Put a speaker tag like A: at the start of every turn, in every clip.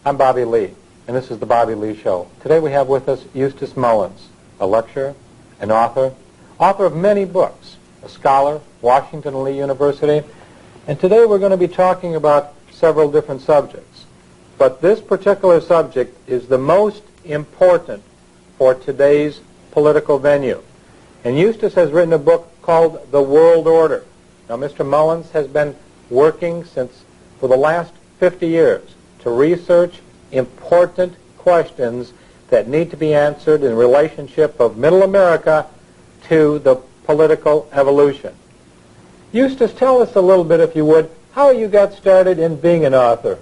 A: I'm Bobby Lee, and this is the Bobby Lee Show. Today we have with us Eustace Mullins, a lecturer, an author of many books, a scholar, Washington and Lee University, and today we're going to be talking about several different subjects. But this particular subject is the most important for today's political venue. And Eustace has written a book called The World Order. Now, Mr. Mullins has been working for the last 50 years to research important questions that need to be answered in relationship of Middle America to the political evolution. Eustace, tell us a little bit, if you would, how you got started in being an author.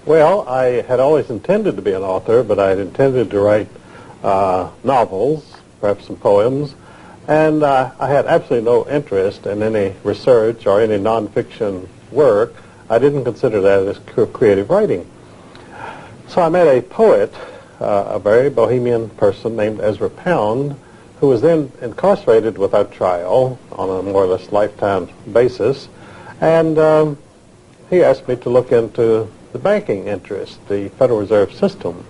B: Well, I had always intended to be an author, but I had intended to write novels, perhaps some poems, and I had absolutely no interest in any research or any nonfiction work. I didn't consider that as creative writing. So I met a poet, a very bohemian person named Ezra Pound, who was then incarcerated without trial on a more or less lifetime basis, and he asked me to look into the banking interest, the Federal Reserve System,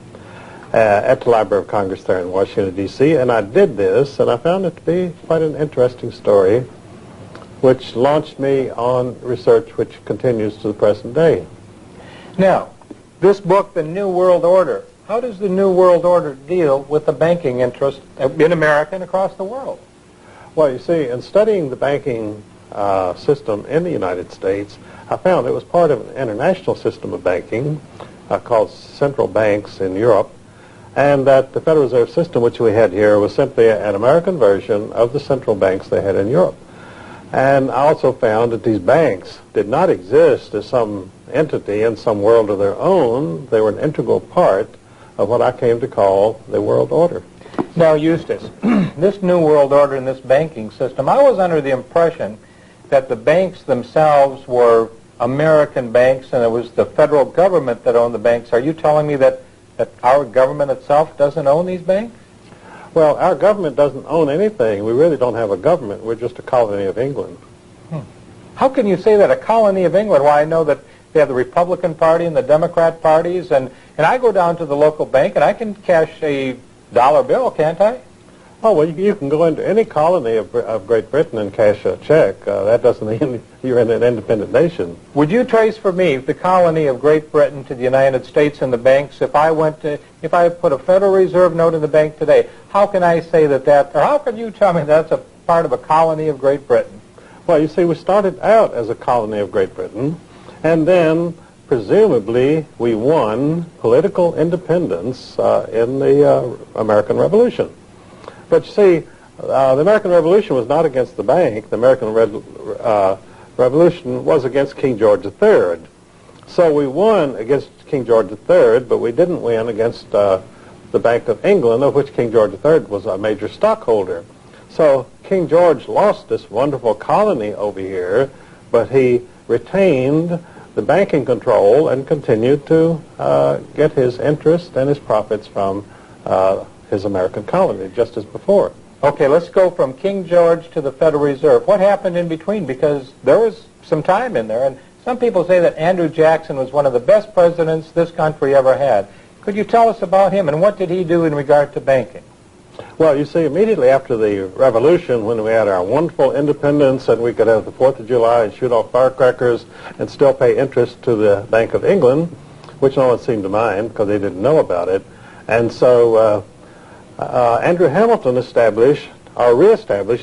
B: at the Library of Congress there in Washington, D.C., and I did this, and I found it to be quite an interesting story, which launched me on research which continues to the present day.
A: Now, this book, The New World Order, how does the New World Order deal with the banking interest in America and across the world?
B: Well, you see, in studying the banking system in the United States, I found it was part of an international system of banking called central banks in Europe, and that the Federal Reserve System, which we had here, was simply an American version of the central banks they had in Europe. And I also found that these banks did not exist as some entity in some world of their own. They were an integral part of what I came to call the world order.
A: Now, Eustace, this New World Order and this banking system, I was under the impression that the banks themselves were American banks and it was the federal government that owned the banks. Are you telling me that our government itself doesn't own these banks?
B: Well, our government doesn't own anything. We really don't have a government. We're just a colony of England.
A: How can you say that, a colony of England? Well, I know that they have the Republican Party and the Democrat parties, and I go down to the local bank and I can cash a dollar bill, can't I?
B: Oh, well, you can go into any colony of Great Britain and cash a check. That doesn't mean you're in an independent nation.
A: Would you trace for me the colony of Great Britain to the United States and the banks? If I put a Federal Reserve note in the bank today, how can I say or how can you tell me that's a part of a colony of Great Britain?
B: Well, you see, we started out as a colony of Great Britain, and then presumably we won political independence in the American Revolution. But you see, the American Revolution was not against the bank. The American Revolution was against King George III. So we won against King George III, but we didn't win against the Bank of England, of which King George III was a major stockholder. So King George lost this wonderful colony over here, but he retained the banking control and continued to get his interest and his profits from his American colony, just as before.
A: Okay, let's go from King George to the Federal Reserve. What happened in between? Because there was some time in there, and some people say that Andrew Jackson was one of the best presidents this country ever had. Could you tell us about him, and what did he do in regard to banking?
B: Well, you see, immediately after the Revolution, when we had our wonderful independence and we could have the 4th of July and shoot off firecrackers and still pay interest to the Bank of England, which no one seemed to mind because they didn't know about it, and so Andrew Hamilton reestablished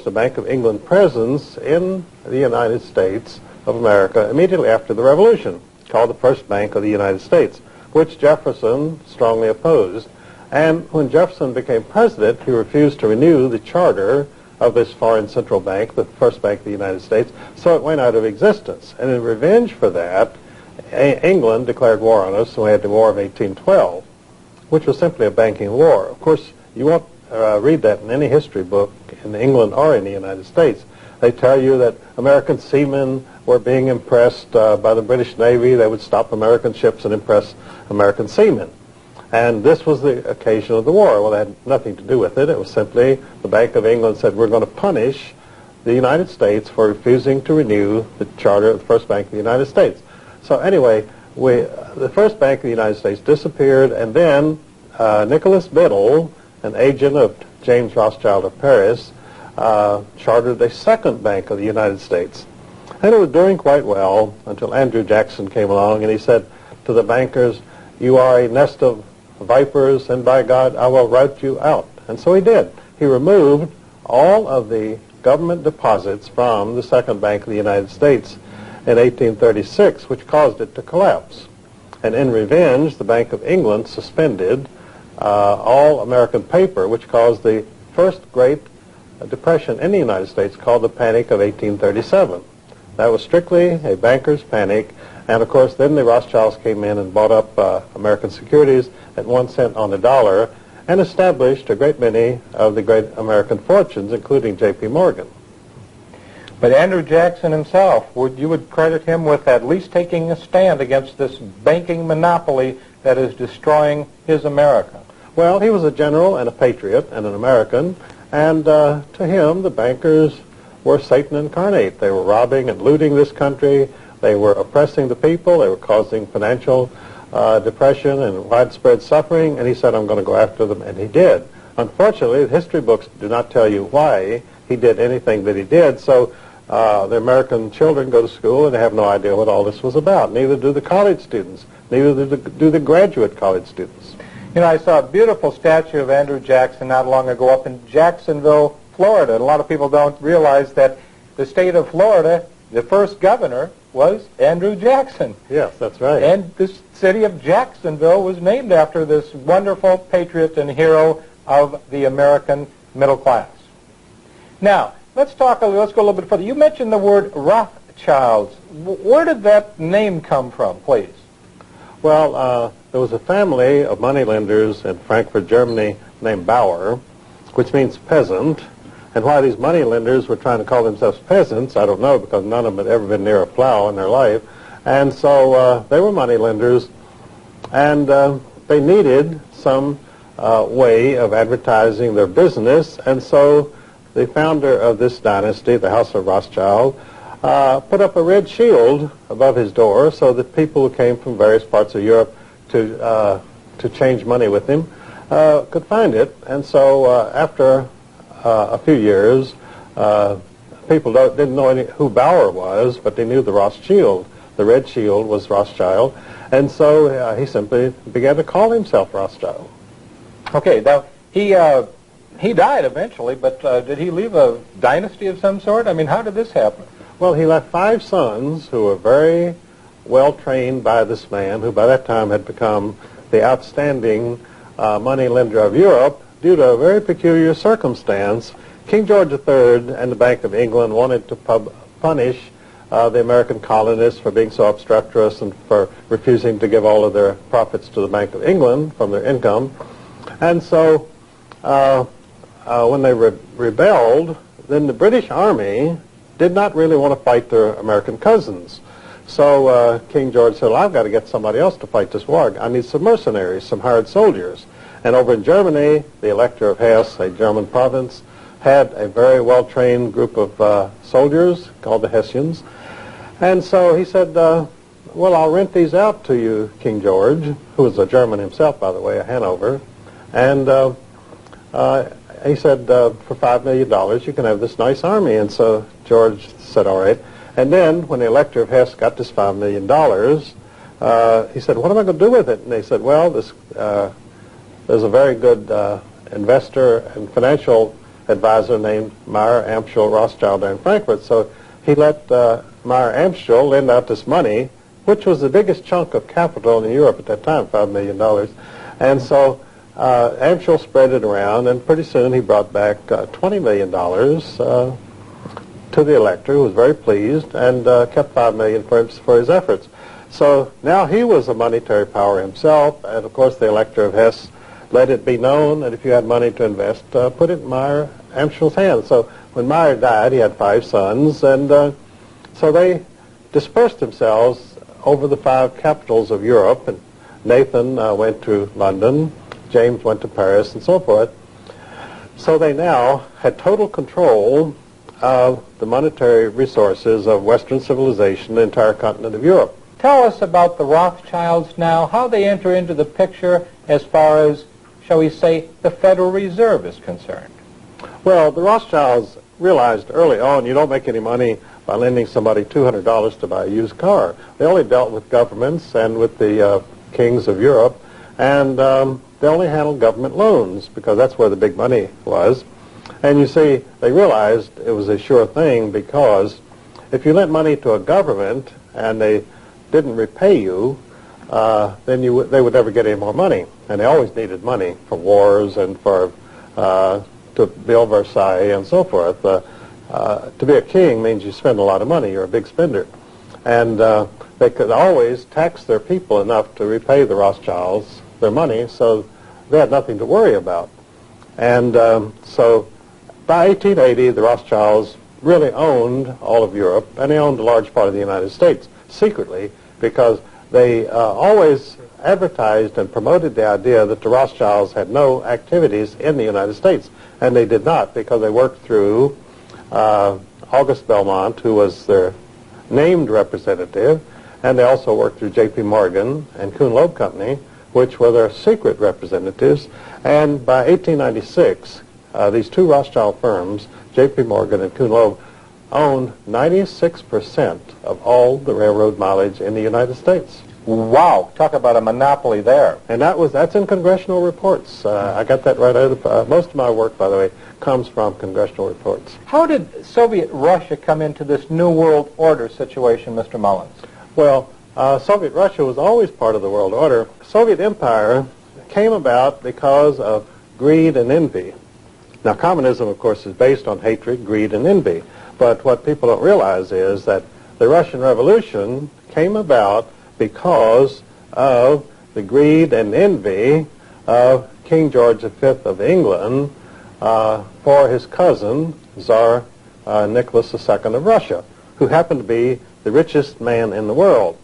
B: the Bank of England presence in the United States of America immediately after the Revolution, called the First Bank of the United States, which Jefferson strongly opposed. And when Jefferson became president, he refused to renew the charter of this foreign central bank, the First Bank of the United States, so it went out of existence. And in revenge for that, England declared war on us, and we had the War of 1812, which was simply a banking war. Of course, you won't read that in any history book in England or in the United States. They tell you that American seamen were being impressed by the British Navy. They would stop American ships and impress American seamen. And this was the occasion of the war. Well, it had nothing to do with it. It was simply the Bank of England said, we're going to punish the United States for refusing to renew the charter of the First Bank of the United States. So anyway, the first Bank of the United States disappeared, and then Nicholas Biddle, an agent of James Rothschild of Paris, chartered a second Bank of the United States. And it was doing quite well until Andrew Jackson came along, and he said to the bankers, "You are a nest of vipers, and by God, I will rout you out." And so he did. He removed all of the government deposits from the Second Bank of the United States in 1836, which caused it to collapse. And in revenge, the Bank of England suspended all American paper, which caused the first Great Depression in the United States, called the Panic of 1837. That was strictly a banker's panic. And of course, then the Rothschilds came in and bought up American securities at 1 cent on the dollar and established a great many of the great American fortunes, including J.P. Morgan.
A: But Andrew Jackson himself, you would credit him with at least taking a stand against this banking monopoly that is destroying his America.
B: Well, he was a general and a patriot and an American, and to him, the bankers were Satan incarnate. They were robbing and looting this country. They were oppressing the people. They were causing financial depression and widespread suffering, and he said, "I'm going to go after them," and he did. Unfortunately, the history books do not tell you why he did anything that he did, so the American children go to school and they have no idea what all this was about. Neither do the college students. Neither do the graduate college students.
A: You know, I saw a beautiful statue of Andrew Jackson not long ago up in Jacksonville, Florida. A lot of people don't realize that the state of Florida, the first governor was Andrew Jackson.
B: Yes, that's right.
A: And this city of Jacksonville was named after this wonderful patriot and hero of the American middle class. Now, let's go a little bit further. You mentioned the word Rothschilds. Where did that name come from, please?
B: Well, there was a family of moneylenders in Frankfurt, Germany, named Bauer, which means peasant. And why these moneylenders were trying to call themselves peasants, I don't know, because none of them had ever been near a plow in their life. And so they were moneylenders, and they needed some way of advertising their business. And so the founder of this dynasty, the House of Rothschild, put up a red shield above his door so that people who came from various parts of Europe to change money with him could find it. And so after a few years, people didn't know who Bauer was, but they knew the Rothschild. The red shield was Rothschild. And so he simply began to call himself Rothschild.
A: Okay, now he died eventually, but did he leave a dynasty of some sort? I mean, how did this happen?
B: Well, he left 5 sons who were very well trained by this man, who by that time had become the outstanding money lender of Europe due to a very peculiar circumstance. King George III and the Bank of England wanted to punish the American colonists for being so obstreperous and for refusing to give all of their profits to the Bank of England from their income. And so when they rebelled, then the British Army did not really want to fight their American cousins. So King George said, well, I've got to get somebody else to fight this war. I need some mercenaries, some hired soldiers. And over in Germany, the Elector of Hesse, a German province, had a very well-trained group of soldiers called the Hessians. And so he said, well, I'll rent these out to you, King George, who was a German himself, by the way, of Hanover. And he said, for $5 million, you can have this nice army. And so George said, all right. And then when the Elector of Hesse got this $5 million, he said, what am I going to do with it? And they said, well, there's a very good investor and financial advisor named Meyer Amschel Rothschild in Frankfurt. So he let Meyer Amschel lend out this money, which was the biggest chunk of capital in Europe at that time, $5 million. And so Amschel spread it around, and pretty soon he brought back $20 million to the elector, who was very pleased, and kept $5 million for his efforts. So now he was a monetary power himself, and of course the Elector of Hesse let it be known that if you had money to invest, put it in Meyer Amschel's hands. So when Meyer died, he had 5 sons, and so they dispersed themselves over the 5 capitals of Europe. And Nathan went to London, James went to Paris, and so forth. So they now had total control of the monetary resources of Western civilization, the entire continent of Europe.
A: tell us about the Rothschilds now, how they enter into the picture as far as, shall we say, the Federal Reserve is concerned.
B: Well, the Rothschilds realized early on you don't make any money by lending somebody $200 to buy a used car. They only dealt with governments and with the kings of Europe, and they only handled government loans because that's where the big money was. And you see, they realized it was a sure thing because if you lent money to a government and they didn't repay you, then they would never get any more money. And they always needed money for wars and for to build Versailles and so forth. To be a king means you spend a lot of money. You're a big spender. And they could always tax their people enough to repay the Rothschilds their money, so they had nothing to worry about. And so by 1880, the Rothschilds really owned all of Europe, and they owned a large part of the United States secretly because they always advertised and promoted the idea that the Rothschilds had no activities in the United States, and they did not because they worked through August Belmont, who was their named representative, and they also worked through J.P. Morgan and Kuhn Loeb Company, which were their secret representatives. And by 1896, these two Rothschild firms, J.P. Morgan and Kuhn Loeb, owned 96% of all the railroad mileage in the United States.
A: Wow, talk about a monopoly there.
B: And that's in congressional reports. I got that right out of most of my work, by the way, comes from congressional reports.
A: How did Soviet Russia come into this New World Order situation, Mr. Mullins?
B: Well, Soviet Russia was always part of the world order. Soviet Empire came about because of greed and envy. Now, communism, of course, is based on hatred, greed, and envy. But what people don't realize is that the Russian Revolution came about because of the greed and envy of King George V of England for his cousin, Tsar Nicholas II of Russia, who happened to be the richest man in the world.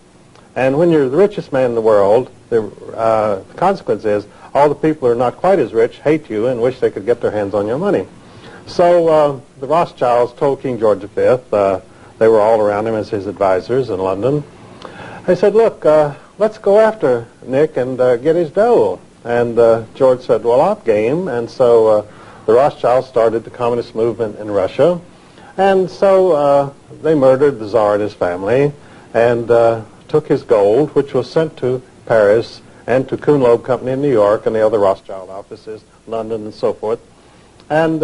B: And when you're the richest man in the world, the consequence is all the people who are not quite as rich hate you and wish they could get their hands on your money. So the Rothschilds told King George V, they were all around him as his advisors in London, they said, look, let's go after Nick and get his dough. And George said, well, I'm game. And so the Rothschilds started the communist movement in Russia. And so they murdered the Tsar and his family and took his gold, which was sent to Paris and to Kuhn Loeb Company in New York and the other Rothschild offices, London and so forth. And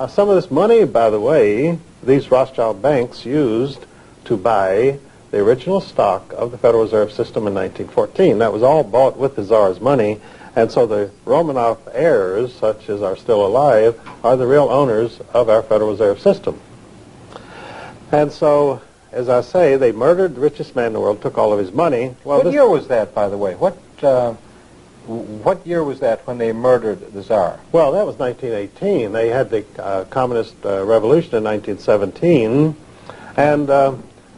B: some of this money, by the way, these Rothschild banks used to buy the original stock of the Federal Reserve System in 1914. That was all bought with the Tsar's money, and so the Romanov heirs, such as are still alive, are the real owners of our Federal Reserve System. And so, as I say, they murdered the richest man in the world, took all of his money.
A: Well, what year was that, by the way? What year was that when they murdered the Tsar?
B: Well, that was 1918. They had the Communist Revolution in 1917, and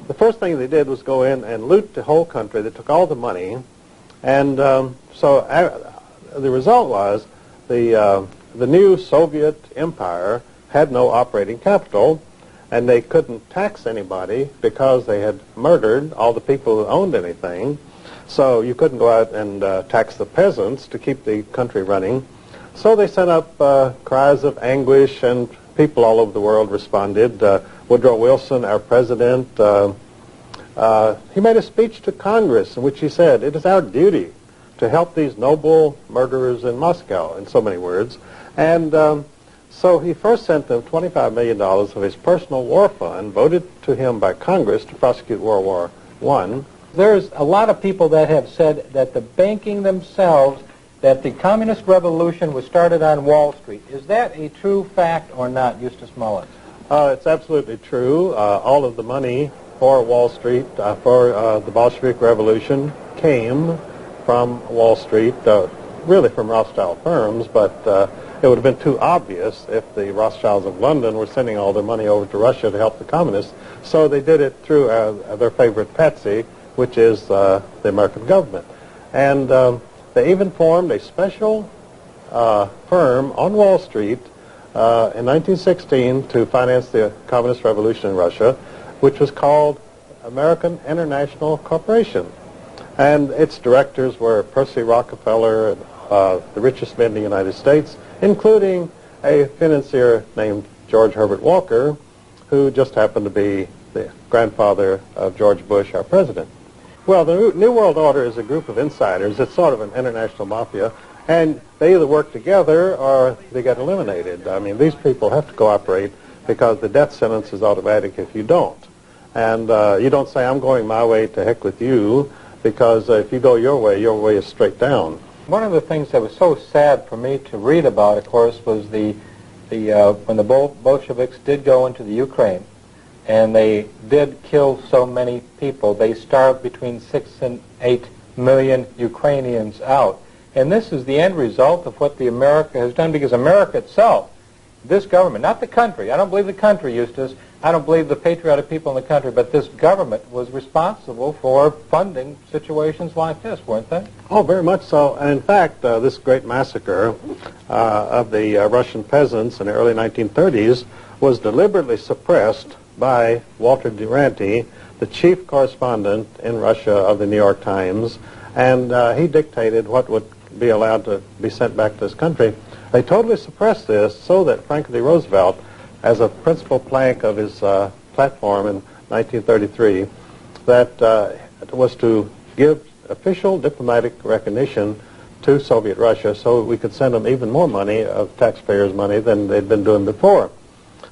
B: the first thing they did was go in and loot the whole country. They took all the money, and so the result was the new Soviet Empire had no operating capital, and they couldn't tax anybody because they had murdered all the people who owned anything. So you couldn't go out and tax the peasants to keep the country running. So they sent up cries of anguish, and people all over the world responded. Woodrow Wilson, our president, he made a speech to Congress in which he said, it is our duty to help these noble murderers in Moscow, in so many words. And so he first sent them $25 million of his personal war fund, voted to him by Congress to prosecute World War I.
A: There's a lot of people that have said that the banking themselves, that the communist revolution was started on Wall Street. Is that a true fact or not, Eustace Mullins?
B: It's absolutely true. All of the money for Wall Street, for the Bolshevik Revolution, came from Wall Street, really from Rothschild firms, but it would have been too obvious if the Rothschilds of London were sending all their money over to Russia to help the communists. So they did it through their favorite patsy, which is the American government. And they even formed a special firm on Wall Street in 1916 to finance the communist revolution in Russia, which was called American International Corporation. And its directors were Percy Rockefeller, the richest man in the United States, including a financier named George Herbert Walker, who just happened to be the grandfather of George Bush, our president. Well, the New World Order is a group of insiders. It's sort of an international mafia, and they either work together or they get eliminated. I mean, these people have to cooperate because the death sentence is automatic if you don't. And you don't say, I'm going my way, to heck with you, because if you go your way is straight down.
A: One of the things that was so sad for me to read about, of course, was when the Bolsheviks did go into the Ukraine, and they did kill so many people. They starved between 6 and 8 million Ukrainians out. And this is the end result of what the America has done, because America itself, this government, not the country, I don't believe the country, Eustace, I don't believe the patriotic people in the country, but this government was responsible for funding situations like this, weren't they?
B: Oh, very much so. And in fact, this great massacre of the Russian peasants in the early 1930s was deliberately suppressed by Walter Duranty, the chief correspondent in Russia of the New York Times, and he dictated what would be allowed to be sent back to his country. They totally suppressed this so that Franklin D. Roosevelt, as a principal plank of his platform in 1933, that was to give official diplomatic recognition to Soviet Russia so we could send them even more money, of taxpayers' money, than they'd been doing before.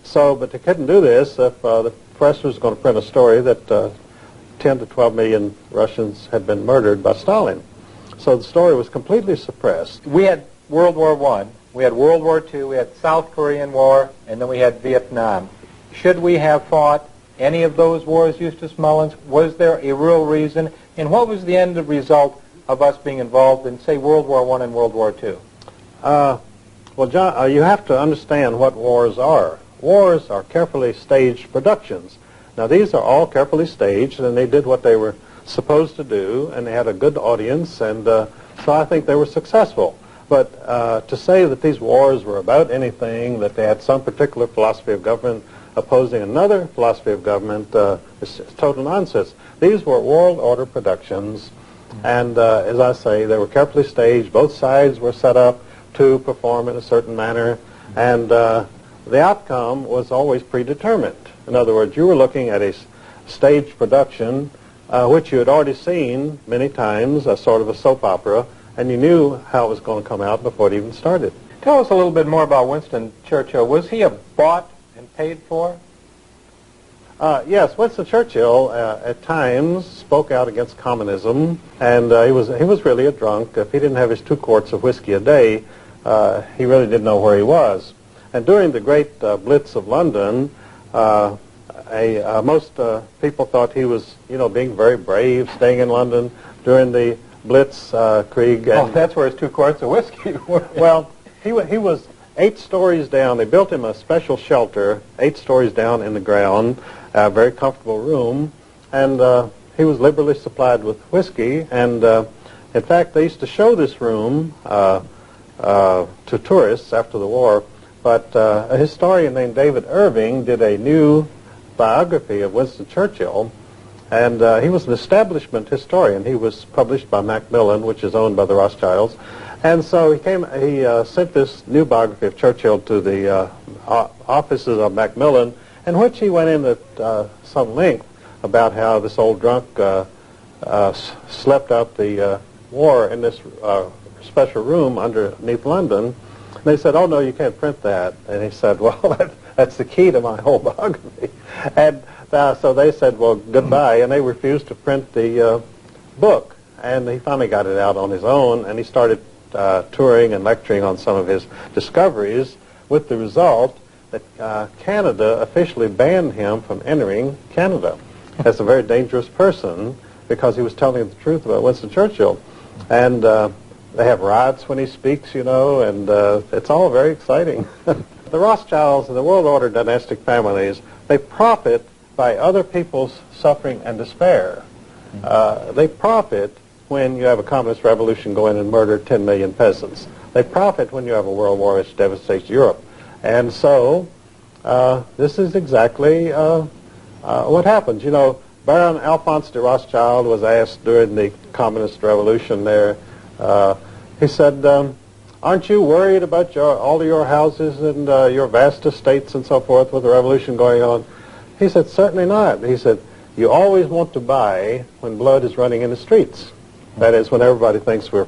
B: So, but they couldn't do this if the press was going to print a story that 10 to 12 million Russians had been murdered by Stalin. So the story was completely suppressed.
A: We had World War I, we had World War II, we had South Korean War, and then we had Vietnam. Should we have fought any of those wars, Eustace Mullins? Was there a real reason? And what was the end result of us being involved in, say, World War I and World War II?
B: Well, John, you have to understand what wars are. Wars are carefully staged productions. Now, these are all carefully staged, and they did what they were supposed to do, and they had a good audience, and so I think they were successful. But to say that these wars were about anything, that they had some particular philosophy of government opposing another philosophy of government, is total nonsense. These were world order productions, and as I say, they were carefully staged. Both sides were set up to perform in a certain manner, and the outcome was always predetermined. In other words, you were looking at a staged production which you had already seen many times, a sort of a soap opera, and you knew how it was going to come out before it even started.
A: Tell us a little bit more about Winston Churchill. Was he a bought and paid for?
B: Yes, Winston Churchill at times spoke out against communism, and he was really a drunk. If he didn't have his 2 quarts of whiskey a day, he really didn't know where he was. And during the great Blitz of London, most people thought he was, being very brave, staying in London during the Blitzkrieg.
A: Oh, that's where his 2 quarts of whiskey were.
B: Well, he was 8 stories down. They built him a special shelter, 8 stories down in the ground, a very comfortable room, and he was liberally supplied with whiskey. And in fact, they used to show this room to tourists after the war. But a historian named David Irving did a new biography of Winston Churchill, and he was an establishment historian. He was published by Macmillan, which is owned by the Rothschilds. And so he sent this new biography of Churchill to the offices of Macmillan, in which he went in at some length about how this old drunk slept out the war in this special room underneath London. And they said, oh, no, you can't print that. And he said, well, that's the key to my whole biography. And so they said, well, goodbye. And they refused to print the book. And he finally got it out on his own, and he started touring and lecturing on some of his discoveries, with the result that Canada officially banned him from entering Canada as a very dangerous person, because he was telling the truth about Winston Churchill. And they have riots when he speaks, and it's all very exciting. The Rothschilds and the World Order dynastic families, they profit by other people's suffering and despair. They profit when you have a communist revolution go in and murder 10 million peasants. They profit when you have a world war which devastates Europe. And so this is exactly what happens. Baron Alphonse de Rothschild was asked during the Communist Revolution there, he said, aren't you worried about all of your houses and your vast estates and so forth with the revolution going on? He said, certainly not. He said, you always want to buy when blood is running in the streets. That is, when everybody thinks we're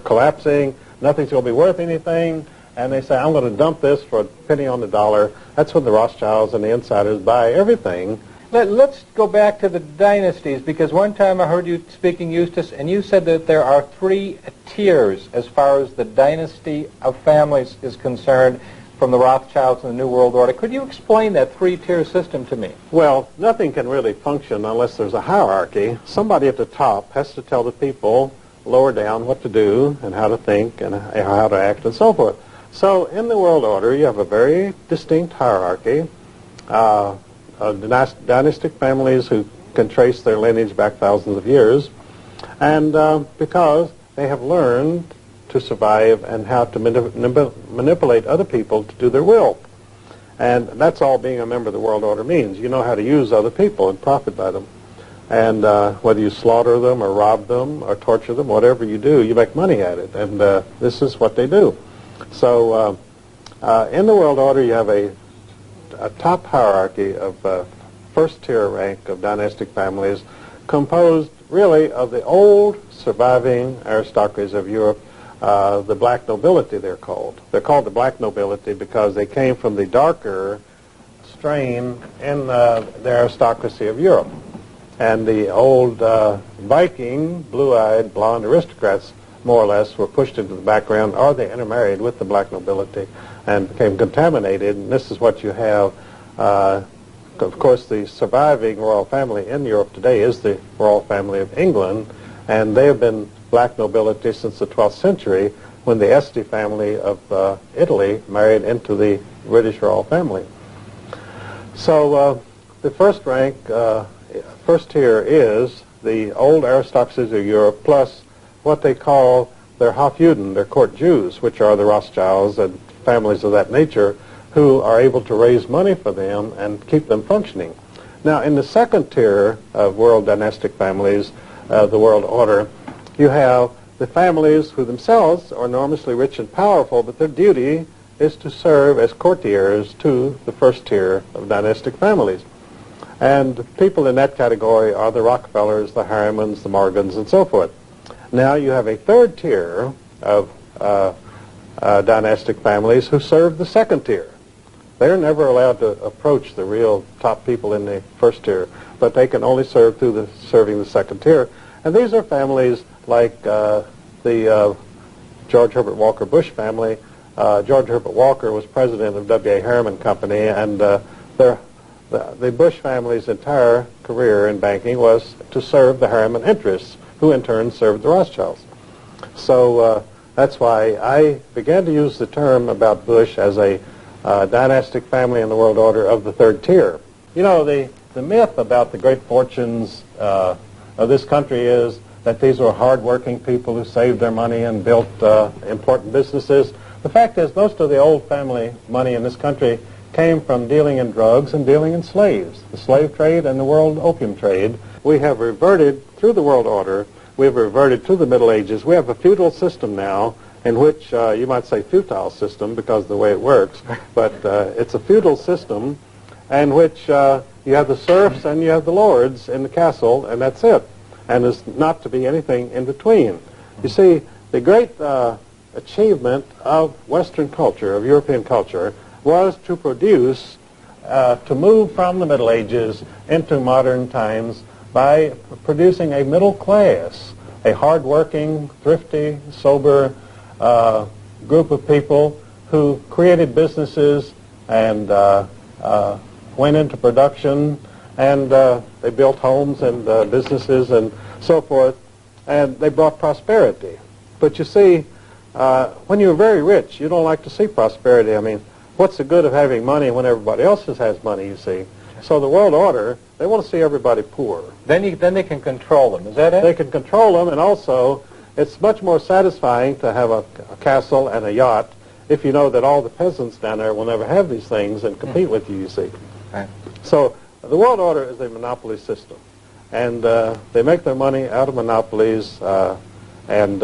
B: collapsing, nothing's going to be worth anything, and they say, I'm going to dump this for a penny on the dollar. That's when the Rothschilds and the insiders buy everything.
A: Let's go back to the dynasties, because one time I heard you speaking, Eustace, and you said that there are 3 tiers as far as the dynasty of families is concerned from the Rothschilds and the New World Order. Could you explain that 3-tier system to me?
B: Well, nothing can really function unless there's a hierarchy. Somebody at the top has to tell the people lower down what to do and how to think and how to act and so forth. So in the world order, you have a very distinct hierarchy. Dynastic families who can trace their lineage back thousands of years, and because they have learned to survive and how to manipulate other people to do their will. And that's all being a member of the world order means. You know how to use other people and profit by them. And whether you slaughter them or rob them or torture them, whatever you do, you make money at it. And this is what they do. So in the world order, you have a top hierarchy of first-tier rank of dynastic families composed really of the old surviving aristocracies of Europe, the black nobility they're called. They're called the black nobility because they came from the darker strain in the aristocracy of Europe. And the old Viking, blue-eyed, blonde aristocrats, more or less, were pushed into the background, or they intermarried with the black nobility and became contaminated. And this is what you have. Of course, the surviving royal family in Europe today is the royal family of England, and they have been black nobility since the 12th century, when the Este family of Italy married into the British royal family. So the first rank, first tier is the old aristocracies of Europe, plus what they call their Hofjuden, their court Jews, which are the Rothschilds and families of that nature, who are able to raise money for them and keep them functioning. Now, in the second tier of world dynastic families, the world order, you have the families who themselves are enormously rich and powerful, but their duty is to serve as courtiers to the first tier of dynastic families. And people in that category are the Rockefellers, the Harrimans, the Morgans, and so forth. Now you have a third tier of dynastic families who serve the second tier. They're never allowed to approach the real top people in the first tier, but they can only serve through serving the second tier. And these are families like the George Herbert Walker Bush family. George Herbert Walker was president of W.A. Harriman Company, and the Bush family's entire career in banking was to serve the Harriman interests, who in turn served the Rothschilds. So that's why I began to use the term about Bush as a dynastic family in the world order of the third tier. You know, the myth about the great fortunes of this country is that these were hard-working people who saved their money and built important businesses. The fact is, most of the old family money in this country came from dealing in drugs and dealing in slaves, the slave trade and the world opium trade. We have reverted, through the world order, we have reverted to the Middle Ages. We have a feudal system now, in which you might say futile system because of the way it works, but it's a feudal system in which you have the serfs and you have the lords in the castle, and that's it. And there's not to be anything in between. You see, the great achievement of Western culture, of European culture, was to produce, to move from the Middle Ages into modern times by producing a middle class, a hard-working, thrifty, sober group of people who created businesses and went into production, and they built homes and businesses and so forth, and they brought prosperity. But you see, when you're very rich, you don't like to see prosperity. I mean, what's the good of having money when everybody else has money, you see? So the world order, they want to see everybody poor.
A: Then they can control them, is that it?
B: They can control them, and also it's much more satisfying to have a castle and a yacht if you know that all the peasants down there will never have these things and compete with you, you see.
A: Right.
B: So the world order is a monopoly system. and they make their money out of monopolies, and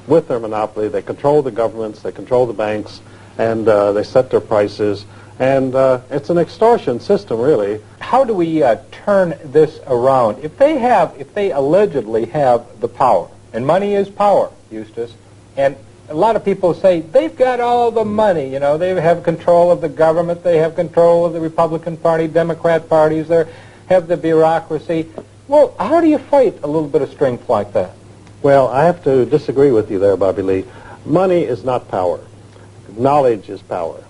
B: with their monopoly, they control the governments, they control the banks, and they set their prices. And it's an extortion system, really.
A: How do we turn this around? If they allegedly have the power, and money is power, Eustace, and a lot of people say they've got all the money, you know, they have control of the government, they have control of the Republican Party, Democrat parties, they have the bureaucracy. Well, how do you fight a little bit of strength like that?
B: Well, I have to disagree with you there, Bobby Lee. Money is not power. Knowledge is power.